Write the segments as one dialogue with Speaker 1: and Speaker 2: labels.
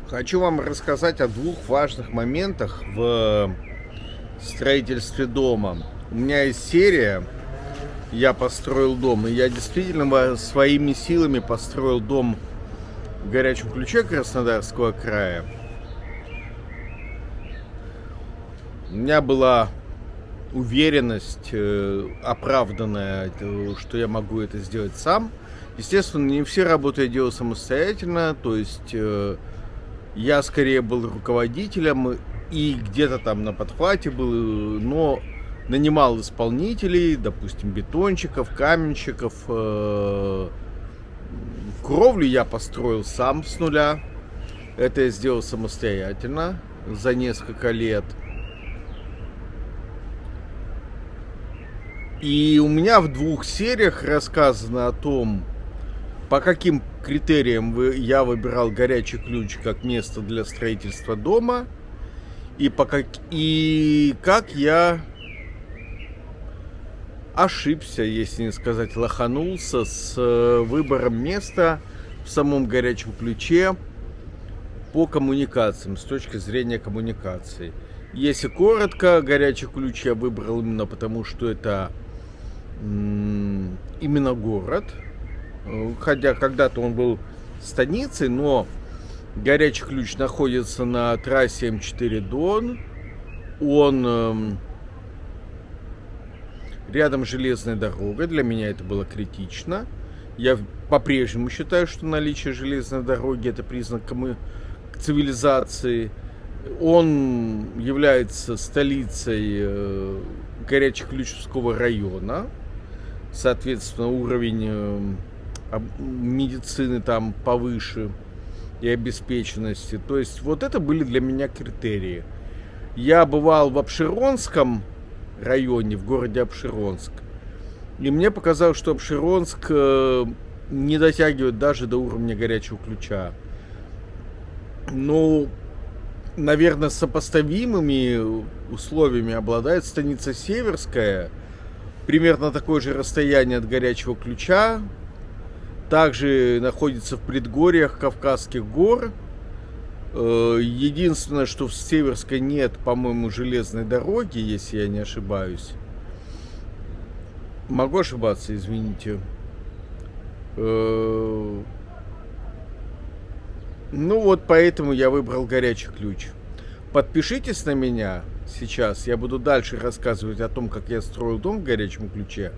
Speaker 1: Хочу вам рассказать о двух важных моментах в строительстве дома. У меня есть серия «Я построил дом», и я действительно своими силами построил дом в Горячем Ключе Краснодарского края. У меня была уверенность оправданная, что я могу это сделать сам. Естественно, не все работы я делал самостоятельно, то есть я скорее был руководителем и где-то там на подхвате был, но нанимал исполнителей, допустим, бетонщиков, каменщиков. Кровлю я построил сам с нуля. Это я сделал самостоятельно за несколько лет. И у меня в двух сериях рассказано о том, по каким критериям я выбирал Горячий Ключ как место для строительства дома, и как я ошибся, если не сказать лоханулся, с выбором места в самом Горячем Ключе по коммуникациям, с точки зрения коммуникаций. Если коротко, Горячий Ключ я выбрал именно потому, что это именно город. Хотя когда-то он был станицей, но Горячий Ключ находится на трассе М4 Дон. Он рядом с железной дорогой. Для меня это было критично. Я по-прежнему считаю, что наличие железной дороги — это признак цивилизации. Он является столицей Горячеключевского района. Соответственно, уровень медицины там повыше и обеспеченности. То есть вот это были для меня критерии. Я бывал в Апшеронском районе, в городе Апшеронск, и мне показалось, что Апшеронск не дотягивает даже до уровня Горячего Ключа. Ну, наверное, сопоставимыми условиями обладает станица Северская, примерно такое же расстояние от Горячего Ключа, также находится в предгорьях Кавказских гор. Единственное, что в Северской нет, по-моему, железной дороги, если я не ошибаюсь. Могу ошибаться, извините. Ну вот поэтому я выбрал Горячий Ключ. Подпишитесь на меня сейчас. Я буду дальше рассказывать о том, как я строил дом в Горячем Ключе.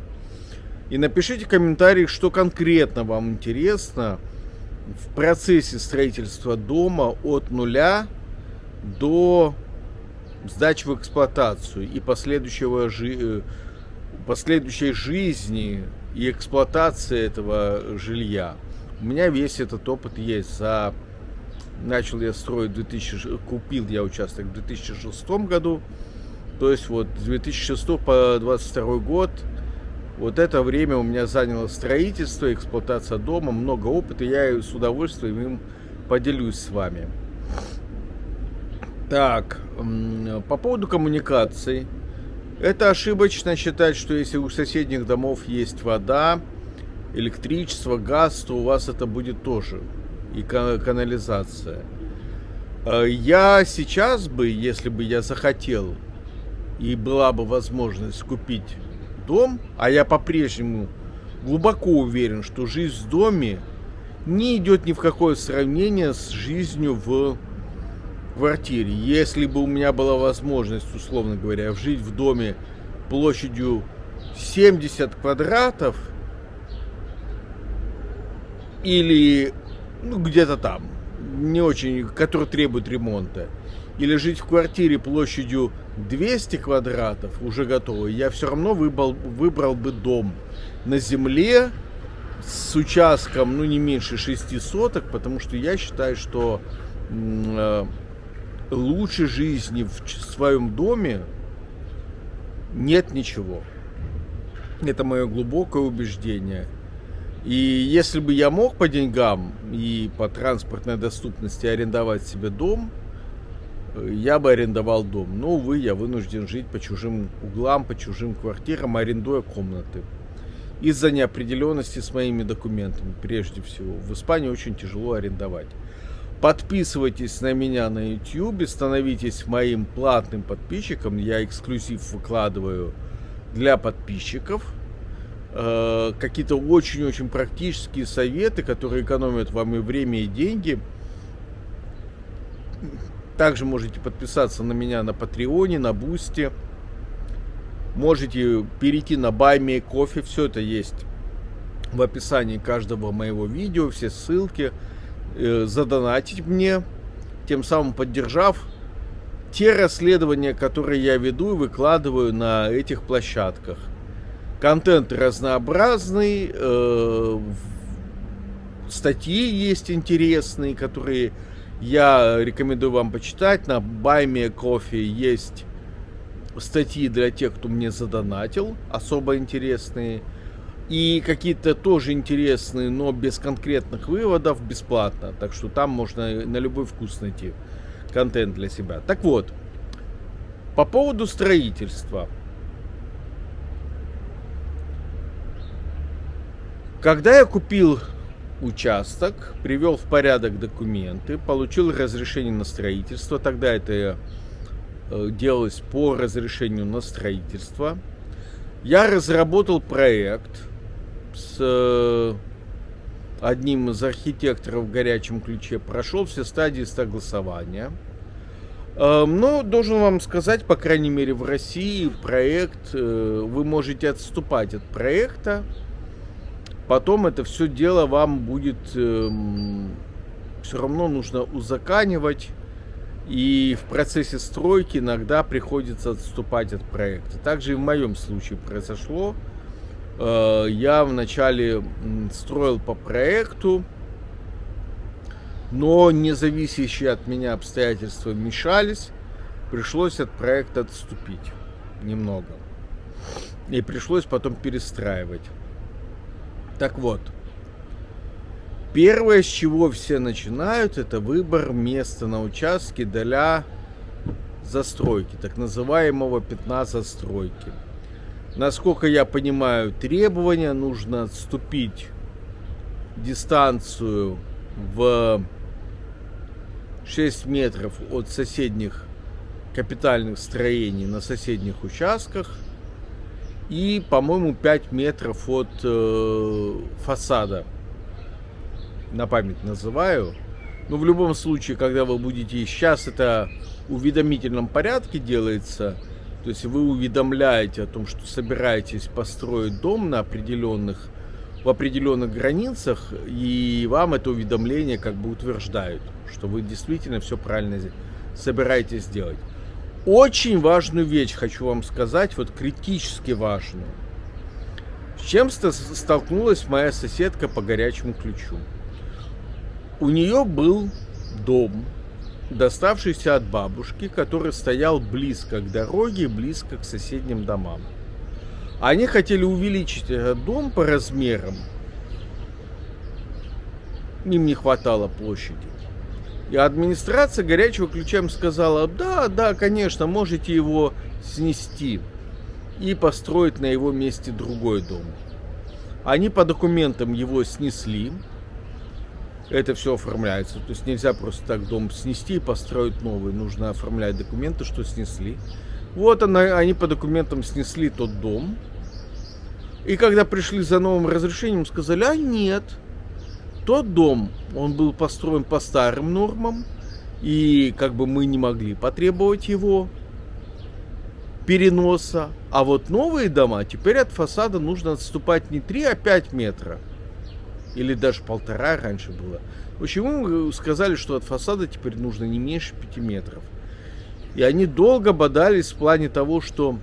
Speaker 1: И напишите в комментариях, что конкретно вам интересно в процессе строительства дома от нуля до сдачи в эксплуатацию и последующей жизни и эксплуатации этого жилья. У меня весь этот опыт есть. Начал я строить купил я участок в 2006 году. То есть вот с 2006 по 2022 год вот это время у меня заняло строительство, эксплуатация дома, много опыта, я с удовольствием им поделюсь с вами. Так, по поводу коммуникаций. Это ошибочно считать, что если у соседних домов есть вода, электричество, газ, то у вас это будет тоже. И канализация. Я сейчас бы, если бы я захотел и была бы возможность купить дом, а я по-прежнему глубоко уверен, что жизнь в доме не идет ни в какое сравнение с жизнью в квартире. Если бы у меня была возможность, условно говоря, жить в доме площадью 70 квадратов или где-то там, не очень, который требует ремонта, или жить в квартире площадью 200 квадратов, уже готовый, я все равно выбрал бы дом на земле с участком, не меньше 6 соток, потому что я считаю, что лучше жизни в своем доме нет ничего. Это мое глубокое убеждение. И если бы я мог по деньгам и по транспортной доступности арендовать себе дом, я бы арендовал дом. Но, увы, я вынужден жить по чужим углам, по чужим квартирам, арендуя комнаты. Из-за неопределенности с моими документами, прежде всего. В Испании очень тяжело арендовать. Подписывайтесь на меня на YouTube, становитесь моим платным подписчиком. Я эксклюзив выкладываю для подписчиков. Какие-то очень-очень практические советы, которые экономят вам и время, и деньги. Также можете подписаться на меня на Патреоне, на Бусти. Можете перейти на Buy Me Coffee. Все это есть в описании каждого моего видео. Все ссылки. Задонатить мне, тем самым поддержав те расследования, которые я веду и выкладываю на этих площадках. Контент разнообразный, статьи есть интересные, которые я рекомендую вам почитать. На Buy Me Coffee есть статьи для тех, кто мне задонатил, особо интересные. И какие-то тоже интересные, но без конкретных выводов, бесплатно. Так что там можно на любой вкус найти контент для себя. Так вот, по поводу строительства. Когда я купил участок, привел в порядок документы, получил разрешение на строительство, тогда это делалось по разрешению на строительство, я разработал проект с одним из архитекторов в горячем ключе, прошел все стадии согласования. Но должен вам сказать, по крайней мере в России, проект, вы можете отступать от проекта, потом это все дело вам будет все равно нужно узаконивать, и в процессе стройки иногда приходится отступать от проекта. Также и в моем случае произошло. Я вначале строил по проекту, но независящие от меня обстоятельства мешались, пришлось от проекта отступить немного. И пришлось потом перестраивать. Так вот, первое, с чего все начинают, это выбор места на участке для застройки, так называемого пятна застройки. Насколько я понимаю требования, нужно отступить дистанцию в 6 метров от соседних капитальных строений на соседних участках и, по-моему, 5 метров от фасада. На память называю. Но в любом случае, когда вы будете... Сейчас это в уведомительном порядке делается. То есть вы уведомляете о том, что собираетесь построить дом в определенных границах, и вам это уведомление как бы утверждают, что вы действительно все правильно собираетесь сделать. Очень важную вещь хочу вам сказать, вот критически важную. С чем столкнулась моя соседка по горячему ключу? У нее был дом, доставшийся от бабушки, который стоял близко к дороге, близко к соседним домам. Они хотели увеличить этот дом по размерам. Им не хватало площади. И администрация горячего ключа им сказала: да, конечно, можете его снести и построить на его месте другой дом. Они по документам его снесли. Это все оформляется. То есть нельзя просто так дом снести и построить новый. Нужно оформлять документы, что снесли. Вот они по документам снесли тот дом. И когда пришли за новым разрешением, сказали: а нет, тот дом, он был построен по старым нормам. И как бы мы не могли потребовать его переноса. А вот новые дома, теперь от фасада нужно отступать не 3, а 5 метров. Или даже 1,5 раньше было. В общем, мы сказали, что от фасада теперь нужно не меньше 5 метров. И они долго бодались в плане того, что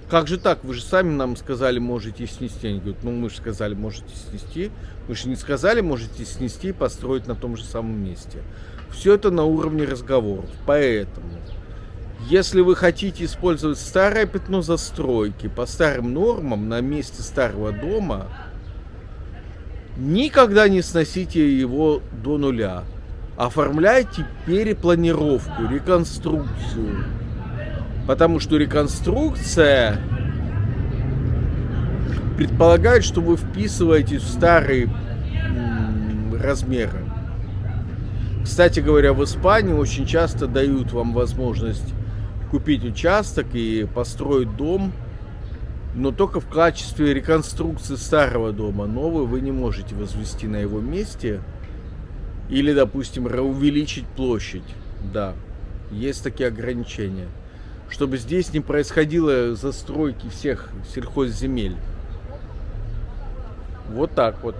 Speaker 1: как же так, вы же сами нам сказали, можете снести. Они говорят: ну мы же сказали, можете снести. Мы же не сказали, можете снести и построить на том же самом месте. Все это на уровне разговоров. Поэтому, если вы хотите использовать старое пятно застройки по старым нормам на месте старого дома, никогда не сносите его до нуля. Оформляйте перепланировку, реконструкцию. Потому что реконструкция предполагает, что вы вписываетесь в старые размеры. Кстати говоря, в Испании очень часто дают вам возможность купить участок и построить дом, но только в качестве реконструкции старого дома. Новый вы не можете возвести на его месте или, допустим, увеличить площадь. Да, есть такие ограничения, чтобы здесь не происходило застройки всех сельхозземель. Вот так вот.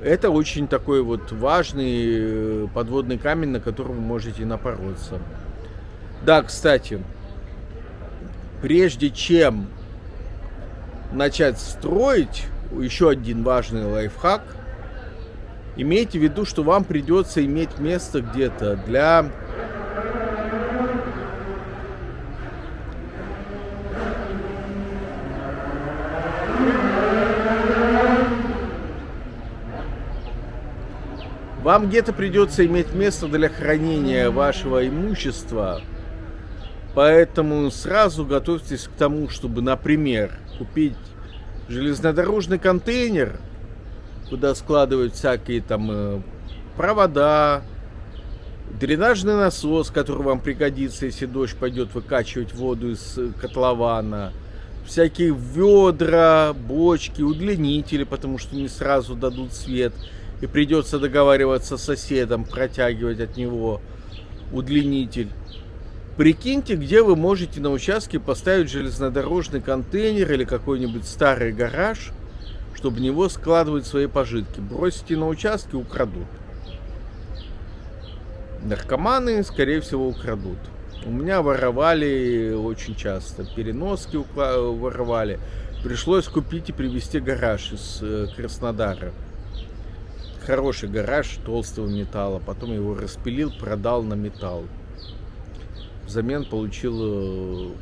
Speaker 1: Это очень такой вот важный подводный камень, на который вы можете напороться. Да, кстати, прежде чем начать строить, еще один важный лайфхак. Имейте в виду, что вам придется иметь место где-то для Вам где-то придется иметь место для хранения вашего имущества, поэтому сразу готовьтесь к тому, чтобы, например, купить железнодорожный контейнер, куда складывают всякие там провода, дренажный насос, который вам пригодится, если дождь пойдет выкачивать воду из котлована, всякие ведра, бочки, удлинители, потому что не сразу дадут свет, и придется договариваться с соседом, протягивать от него удлинитель. Прикиньте, где вы можете на участке поставить железнодорожный контейнер или какой-нибудь старый гараж, чтобы в него складывать свои пожитки. Бросите на участке, украдут. Наркоманы, скорее всего, украдут. У меня воровали очень часто. Переноски воровали. Пришлось купить и привезти гараж из Краснодара. Хороший гараж толстого металла. Потом его распилил, продал на металл. Взамен получил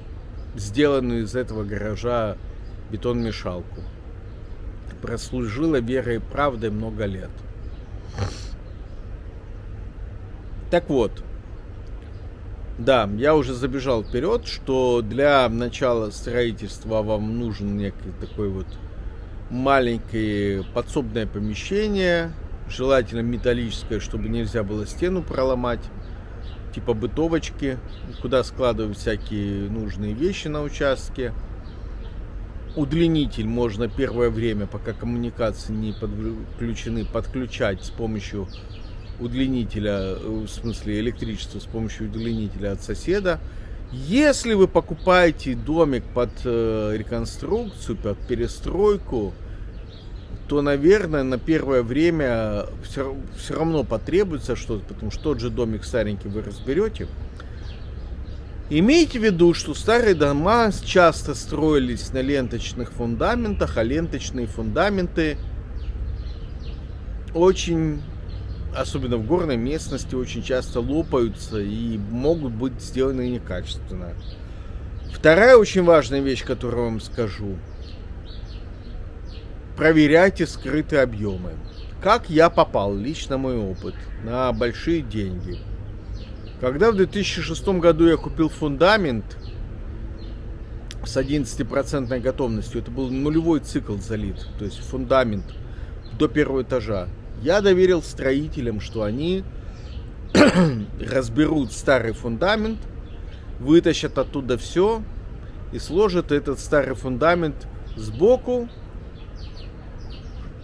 Speaker 1: сделанную из этого гаража бетономешалку. Прослужила верой и правдой много лет. Так вот. Да, я уже забежал вперед, что для начала строительства вам нужен некий такой вот маленькое подсобное помещение. Желательно металлическое, чтобы нельзя было стену проломать. Типа бытовочки, куда складывать всякие нужные вещи на участке. Удлинитель можно первое время, пока коммуникации не подключены, подключать с помощью удлинителя, в смысле электричества, с помощью удлинителя от соседа. Если вы покупаете домик под реконструкцию, под перестройку, то, наверное, на первое время все равно потребуется что-то, потому что тот же домик старенький вы разберете. Имейте в виду, что старые дома часто строились на ленточных фундаментах, а ленточные фундаменты очень, особенно в горной местности, очень часто лопаются и могут быть сделаны некачественно. Вторая очень важная вещь, которую вам скажу. Проверяйте скрытые объемы. Как я попал, лично мой опыт, на большие деньги. Когда в 2006 году я купил фундамент с 11% готовностью, это был нулевой цикл залит, то есть фундамент до первого этажа, я доверил строителям, что они разберут старый фундамент, вытащат оттуда все и сложат этот старый фундамент сбоку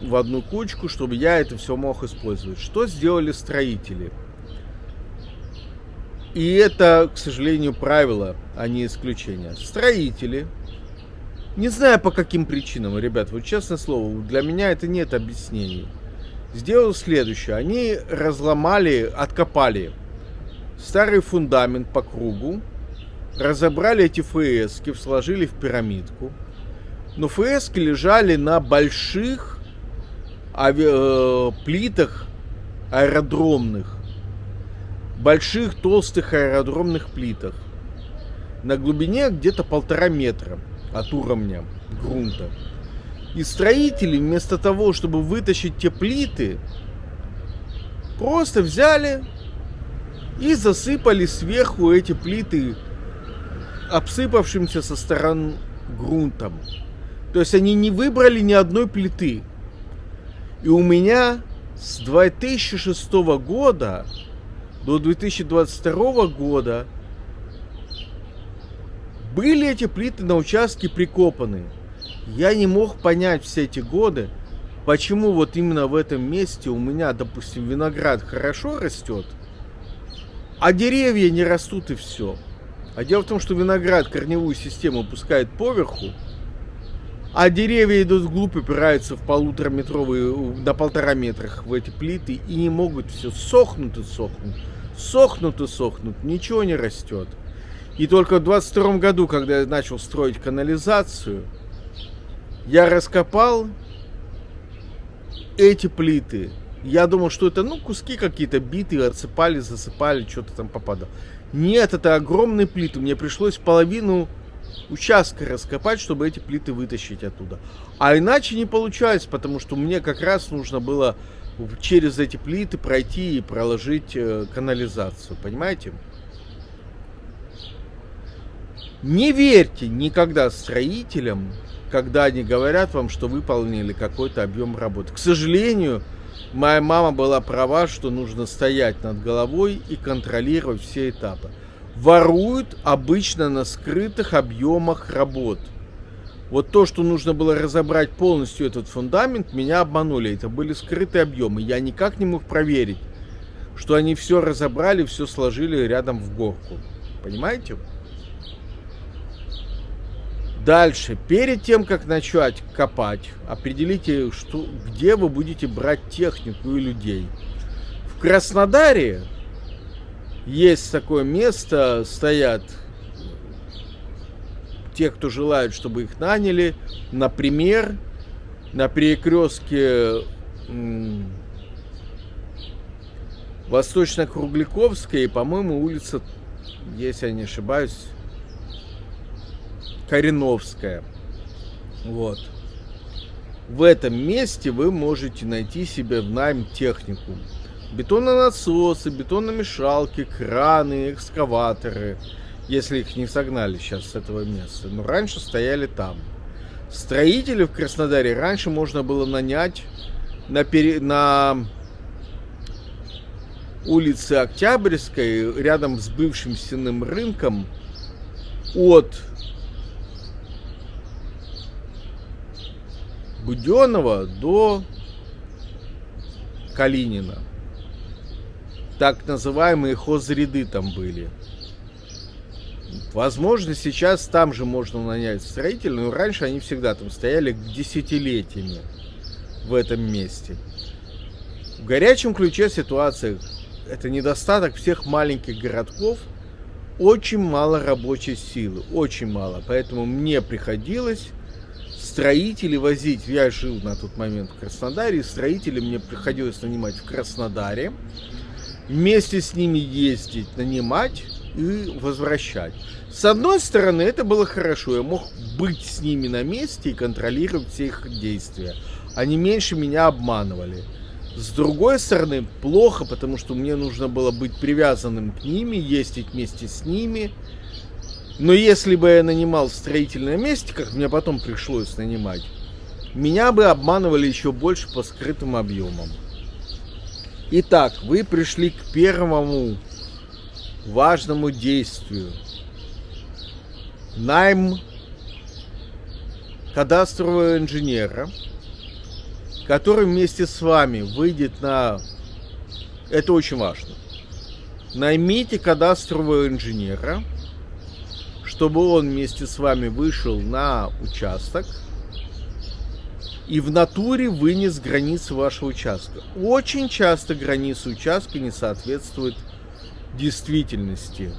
Speaker 1: в одну кучку, чтобы я это все мог использовать. Что сделали строители? И это, к сожалению, правило, а не исключение. Строители, не знаю по каким причинам, ребят, вот честное слово, для меня это нет объяснений, сделали следующее. Они разломали, откопали старый фундамент по кругу, разобрали эти ФСки, сложили в пирамидку, но ФСки лежали на больших плитах аэродромных, больших толстых аэродромных плитах на глубине где-то 1,5 метра от уровня грунта. И строители вместо того, чтобы вытащить те плиты, просто взяли и засыпали сверху эти плиты обсыпавшимся со сторон грунтом. То есть они не выбрали ни одной плиты. И у меня С 2006 года до 2022 года были эти плиты на участке прикопаны. Я не мог понять все эти годы, почему вот именно в этом месте у меня, допустим, виноград хорошо растет, а деревья не растут и все. А дело в том, что виноград корневую систему пускает поверху, а деревья идут вглубь, упираются в полутораметровые, на 1,5 метрах в эти плиты и не могут, все сохнут и сохнут, сохнут и сохнут, ничего не растет. И только в 22 году, когда я начал строить канализацию, я раскопал эти плиты. Я думал, что это, куски какие-то битые, отсыпали, засыпали, что-то там попадало. Нет, это огромные плиты. Мне пришлось половину участка раскопать, чтобы эти плиты вытащить оттуда. А иначе не получалось, потому что мне как раз нужно было через эти плиты пройти и проложить канализацию. Понимаете? Не верьте никогда строителям, когда они говорят вам, что выполнили какой-то объем работы. К сожалению, моя мама была права, что нужно стоять над головой и контролировать все этапы. Воруют обычно на скрытых объемах работ. Вот то, что нужно было разобрать полностью этот фундамент, меня обманули. Это были скрытые объемы. Я никак не мог проверить, что они все разобрали, все сложили рядом в горку. Понимаете? Дальше, перед тем, как начать копать, определите, где вы будете брать технику и людей. В Краснодаре есть такое место, стоят те, кто желают, чтобы их наняли. Например, на перекрестке Восточно-Кругляковская и, по-моему, улица, если я не ошибаюсь, Кореновская. Вот. В этом месте вы можете найти себе в найм технику. Бетононасосы, бетономешалки, краны, экскаваторы. Если их не согнали сейчас с этого места. Но раньше стояли там. Строителей в Краснодаре раньше можно было нанять на улице Октябрьской, рядом с бывшим Сенным рынком, от Буденного до Калинина. Так называемые хозряды там были. Возможно, сейчас там же можно нанять строителей, но раньше они всегда там стояли десятилетиями в этом месте. В горячем ключе ситуация — это недостаток всех маленьких городков. Очень мало рабочей силы, очень мало. Поэтому мне приходилось строителей возить. Я жил на тот момент в Краснодаре, и строителей мне приходилось нанимать в Краснодаре. Вместе с ними ездить, нанимать и возвращать. С одной стороны, это было хорошо. Я мог быть с ними на месте и контролировать все их действия. Они меньше меня обманывали. С другой стороны, плохо, потому что мне нужно было быть привязанным к ними, ездить вместе с ними. Но если бы я нанимал строитель на месте, как мне потом пришлось нанимать, меня бы обманывали еще больше по скрытым объемам. Итак, вы пришли к первому важному действию. Найм кадастрового инженера, который вместе с вами выйдет на... Это очень важно. Наймите кадастрового инженера, чтобы он вместе с вами вышел на участок и в натуре вынес границы вашего участка. Очень часто границы участка не соответствуют действительности.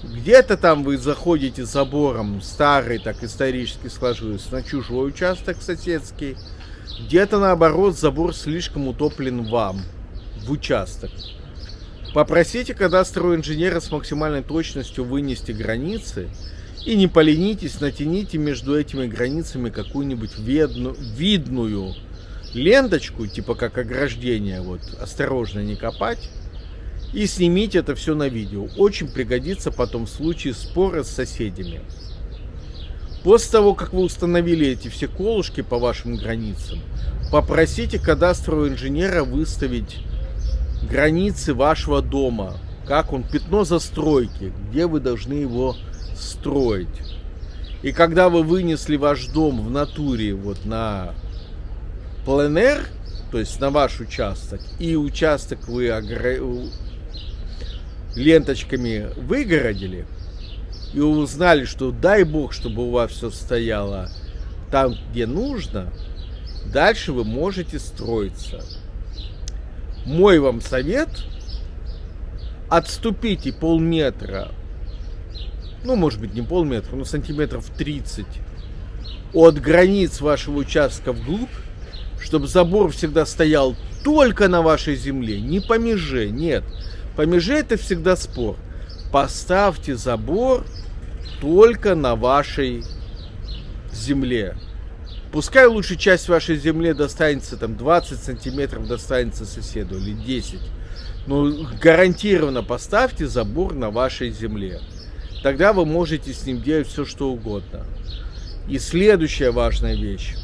Speaker 1: Где-то там вы заходите забором, старый, так исторически сложилось, на чужой участок соседский. Где-то наоборот забор слишком утоплен вам в участок. Попросите кадастрового инженера с максимальной точностью вынести границы и не поленитесь, натяните между этими границами какую-нибудь видную ленточку, типа как ограждение, вот, осторожно не копать, и снимите это все на видео. Очень пригодится потом в случае спора с соседями. После того, как вы установили эти все колышки по вашим границам, Попросите кадастрового инженера выставить границы вашего дома, как он, пятно застройки, где вы должны его строить. И когда вы вынесли ваш дом в натуре вот на пленэр, то есть на ваш участок, и участок вы ленточками выгородили, и узнали, что дай бог, чтобы у вас все стояло там, где нужно, дальше вы можете строиться. Мой вам совет: отступите полметра, ну, может быть, не полметра, но сантиметров 30 от границ вашего участка вглубь, чтобы забор всегда стоял только на вашей земле, не по меже, нет. По меже это всегда спор. Поставьте забор только на вашей земле. Пускай лучше часть вашей земли достанется, там 20 сантиметров достанется соседу или 10. Но гарантированно поставьте забор на вашей земле. Тогда вы можете с ним делать все, что угодно. И следующая важная вещь.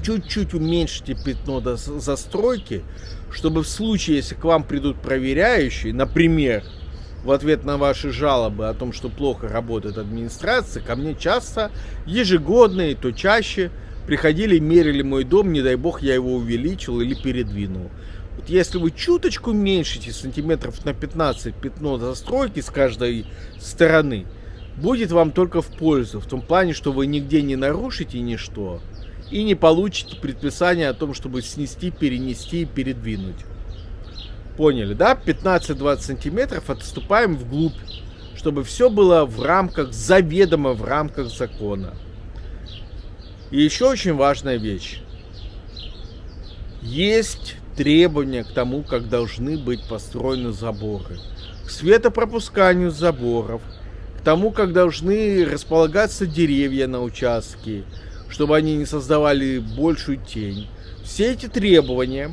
Speaker 1: Чуть-чуть уменьшите пятно застройки, чтобы в случае, если к вам придут проверяющие, например, в ответ на ваши жалобы о том, что плохо работает администрация, ко мне часто, ежегодно и то чаще приходили, мерили мой дом, не дай бог я его увеличил или передвинул. Вот если вы чуточку уменьшите сантиметров на 15 пятно застройки с каждой стороны, будет вам только в пользу, в том плане, что вы нигде не нарушите ничто и не получите предписание о том, чтобы снести, перенести и передвинуть. Поняли, да? 15-20 сантиметров отступаем вглубь, чтобы все было в рамках, заведомо в рамках закона. И еще очень важная вещь. Есть требования к тому, как должны быть построены заборы. К светопропусканию заборов, к тому, как должны располагаться деревья на участке, чтобы они не создавали большую тень. Все эти требования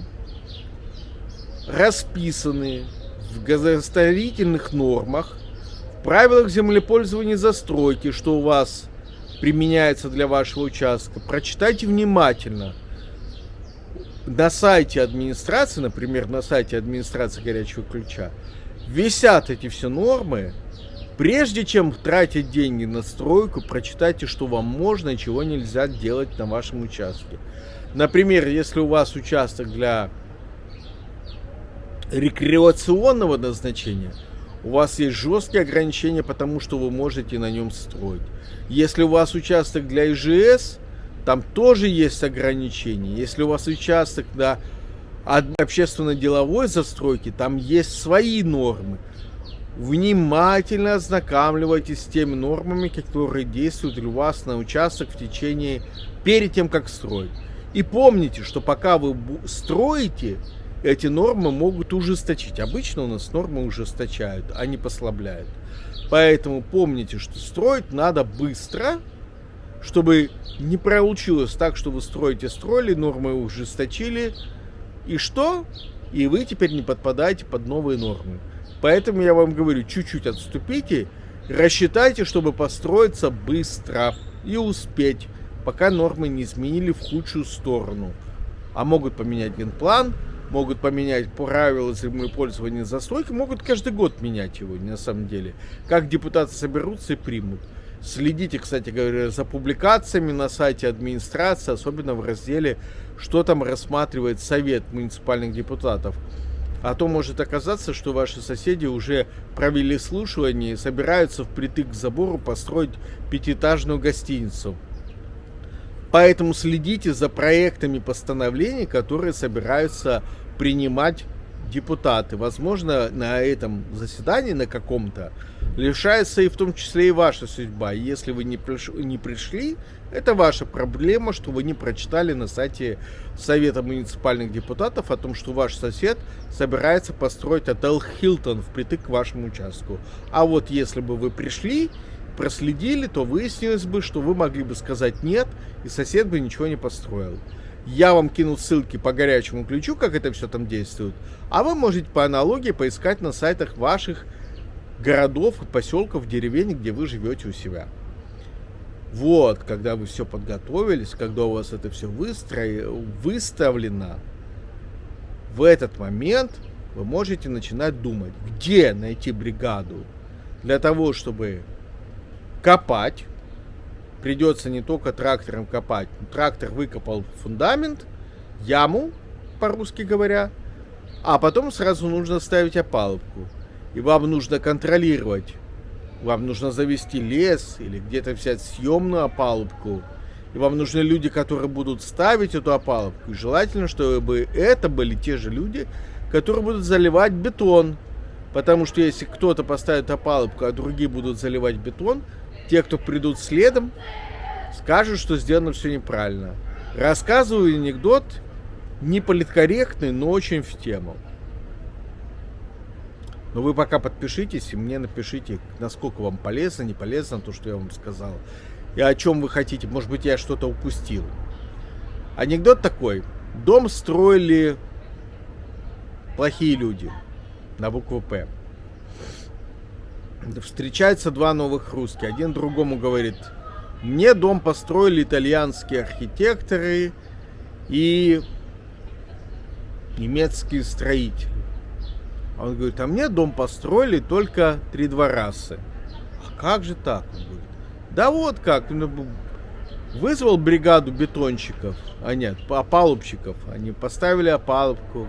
Speaker 1: расписаны в градостроительных нормах, в правилах землепользования и застройки, что у вас применяется для вашего участка. Прочитайте внимательно. На сайте администрации, например, на сайте администрации горячего ключа, висят эти все нормы. Прежде чем тратить деньги на стройку, прочитайте, что вам можно и чего нельзя делать на вашем участке. Например, если у вас участок для рекреационного назначения, у вас есть жесткие ограничения по тому, что вы можете на нем строить. Если у вас участок для ИЖС, там тоже есть ограничения. Если у вас участок для общественно-деловой застройки, там есть свои нормы. Внимательно ознакомьтесь с теми нормами, которые действуют у вас на участок перед тем, как строить. И помните, что пока вы строите, эти нормы могут ужесточить. Обычно у нас нормы ужесточают, а не послабляют. Поэтому помните, что строить надо быстро, чтобы не получилось так, что вы строили, нормы ужесточили. И что? И вы теперь не подпадаете под новые нормы. Поэтому я вам говорю, чуть-чуть отступите, рассчитайте, чтобы построиться быстро и успеть, пока нормы не изменили в худшую сторону. А могут поменять генплан, могут поменять правила землепользования и застройки, могут каждый год менять его, на самом деле. Как депутаты соберутся и примут. Следите, кстати говоря, за публикациями на сайте администрации, особенно в разделе «Что там рассматривает Совет муниципальных депутатов». А то может оказаться, что ваши соседи уже провели слушание и собираются впритык к забору построить пятиэтажную гостиницу. Поэтому следите за проектами постановлений, которые собираются принимать депутаты. Возможно, на этом заседании, на каком-то, лишается и в том числе и ваша судьба. И если вы не пришли, это ваша проблема, что вы не прочитали на сайте Совета муниципальных депутатов о том, что ваш сосед собирается построить отель Хилтон впритык к вашему участку. А вот если бы вы пришли, проследили, то выяснилось бы, что вы могли бы сказать нет, и сосед бы ничего не построил. Я вам кинул ссылки по горячему ключу, как это все там действует, а вы можете по аналогии поискать на сайтах ваших городов, поселков, деревень, где вы живете у себя. Вот, когда вы все подготовились, когда у вас это все выставлено, в этот момент вы можете начинать думать, где найти бригаду для того, чтобы копать. Придется не только трактором копать. Трактор выкопал фундамент, яму, по-русски говоря, а потом сразу нужно ставить опалубку. И вам нужно контролировать. Вам нужно завести лес или где-то взять съемную опалубку. И вам нужны люди, которые будут ставить эту опалубку. И желательно, чтобы это были те же люди, которые будут заливать бетон. Потому что если кто-то поставит опалубку, а другие будут заливать бетон, те, кто придут следом, скажут, что сделано все неправильно. Рассказываю анекдот, не политкорректный, но очень в тему. Но вы пока подпишитесь и мне напишите, насколько вам полезно, не полезно то, что я вам сказал. И о чем вы хотите. Может быть, я что-то упустил. Анекдот такой. Дом строили плохие люди. На букву «П». Встречаются два новых русских. Один другому говорит: мне дом построили итальянские архитекторы и немецкие строители. Он говорит: а мне дом построили только 3 дворасы. А как же так? Он говорит: да вот как. Вызвал бригаду бетонщиков, опалубщиков. Они поставили опалубку,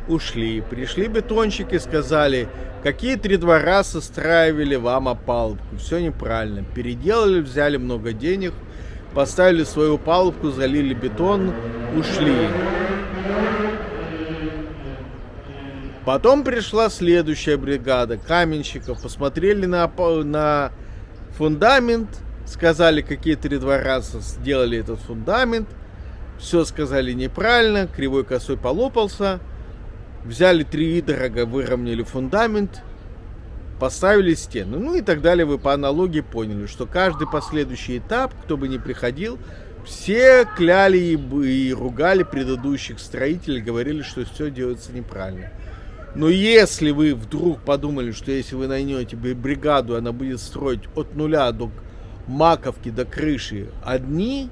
Speaker 1: ушли. Пришли бетонщики, сказали: какие 3 двора состраивали вам опалубку? Все неправильно. Переделали, взяли много денег, поставили свою опалубку, залили бетон, ушли. Потом пришла следующая бригада каменщиков, посмотрели на фундамент, сказали, какие 3 двора сделали этот фундамент, все сказали неправильно, кривой косой полопался, взяли 3 дорого, выровняли фундамент, поставили стену, ну и так далее. Вы по аналогии поняли, что каждый последующий этап, кто бы ни приходил, все кляли и ругали предыдущих строителей, говорили, что все делается неправильно. Но если вы вдруг подумали, что если вы найдете бригаду, она будет строить от нуля до маковки, до крыши одни,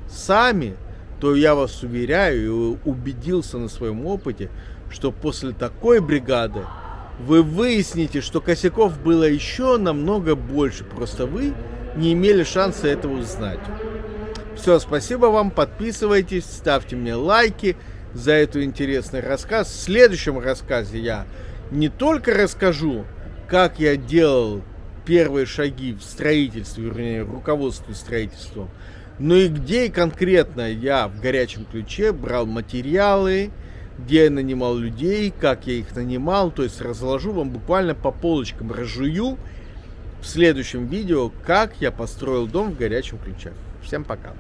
Speaker 1: сами, то я вас уверяю и убедился на своем опыте, что после такой бригады вы выясните, что косяков было еще намного больше. Просто вы не имели шанса этого узнать. Все, спасибо вам, подписывайтесь, ставьте мне лайки за этот интересный рассказ. В следующем рассказе я не только расскажу, как я делал первые шаги в строительстве, вернее, руководстве строительством, но и где конкретно я в горячем ключе брал материалы, где я нанимал людей, как я их нанимал, то есть разложу вам буквально по полочкам, разжую в следующем видео, как я построил дом в горячем ключе. Всем пока.